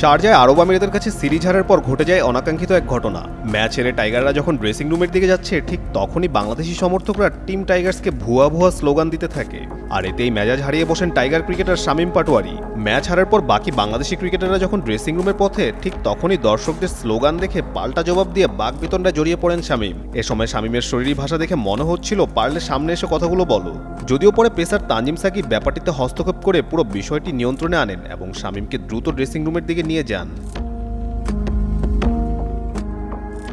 শারজায় আরব আমিরাতের কাছে সিরিজ হারের পর ঘটে যায় অনাকাঙ্ক্ষিত এক ঘটনা। ম্যাচ হেরে টাইগাররা যখন ড্রেসিং রুমের দিকে যাচ্ছে, ঠিক তখনই বাংলাদেশি সমর্থকরা টিম টাইগার্সকে ভুয়া ভুয়া স্লোগান দিতে থাকে। আর এতেই মেজাজ হারিয়ে বসেন tiger cricketer Shamim Patwari. Match হারার পর বাকি বাংলাদেশি ক্রিকেটাররা যখন ড্রেসিং রুমের পথে, ঠিক তখনই দর্শকদের স্লোগান দেখে পাল্টা জবাব দিয়ে বাকবিতণ্ডায় জড়িয়ে পড়েন শামীম। এ সময় শামীমের শরীরী ভাষা দেখে মনে হচ্ছিল পারলে সামনে এসে কথাগুলো বলো। যদিও পরে পেসার তানজিম সাকিব ব্যাপারটিতে হস্তক্ষেপ করে পুরো বিষয়টি নিয়ন্ত্রণে আনেন এবং শামীমকে দ্রুত ড্রেসিং রুমের দিকে নিয়ে যান।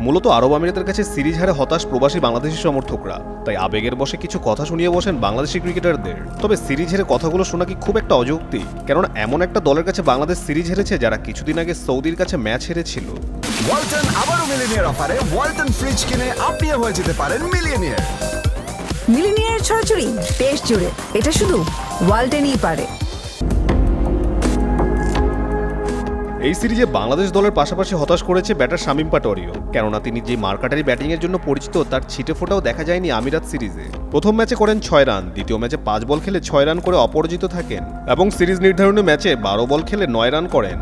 মূলত আরব আমিরাতের কাছে সিরিজ হারে হতাশ প্রবাসী বাংলাদেশি সমর্থকরা, তাই আবেগের বশে কিছু কথা শুনিয়ে বসেন বাংলাদেশি ক্রিকেটারদের। তবে সিরিজ হেরে কথাগুলো শোনা কি খুব একটা অযৌক্তিক? কেননা এমন একটা দলের কাছে বাংলাদেশ সিরিজ হেরেছে যারা কিছুদিন আগে সৌদির কাছে ম্যাচ হেরেছিল। ওয়ালটন আবারও মিলিনিয়ার অফারে ওয়ালটন ফ্রিজ কিনে আপনিও হয়ে যেতে পারেন মিলিয়নিয়ার। মিলিনিয়ার ছড়াছড়ি দেশ জুড়ে, এটা শুধু ওয়ালটনই পারে। এই সিরিজে বাংলাদেশ দলের পাশাপাশি হতাশ করেছে ব্যাটার শামীম পাটোয়ারিও, কেননা তিনি যে মার্কাটারি ব্যাটিংয়ের জন্য পরিচিত তার ছিটে ফোটাও দেখা যায়নি আমিরাত সিরিজে। প্রথম ম্যাচে করেন 6 রান, দ্বিতীয় ম্যাচে 5 বল খেলে 6 রান করে অপরাজিত থাকেন এবং সিরিজ নির্ধারণী ম্যাচে 12 বল খেলে 9 রান করেন।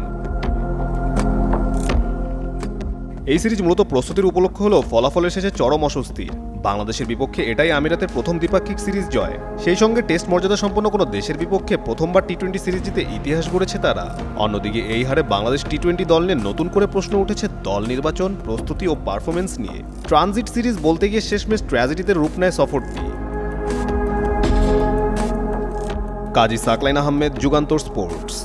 এই সিরিজ মূলত প্রস্তুতির উপলক্ষ হলেও ফলাফল এসেছে চরম অস্বস্তির। বাংলাদেশের বিপক্ষে এটাই আমিরাতের প্রথম দ্বিপাক্ষিক সিরিজ জয়, সেই সঙ্গে টেস্ট মর্যাদা সম্পন্ন কোনো দেশের বিপক্ষে প্রথমবার টি-20 সিরিজ জিতে ইতিহাস গড়েছে তারা। অন্যদিকে এই হারে বাংলাদেশ টি-20 দল নিয়ে নতুন করে প্রশ্ন উঠেছে দল নির্বাচন, প্রস্তুতি ও পারফরমেন্স নিয়ে। ট্রানজিট সিরিজ বলতে গিয়ে শেষমেশ ট্র্যাজেডিতে রূপ নেয় সফরটি। কাজী সাকলাইন আহমেদ, যুগান্তর স্পোর্টস।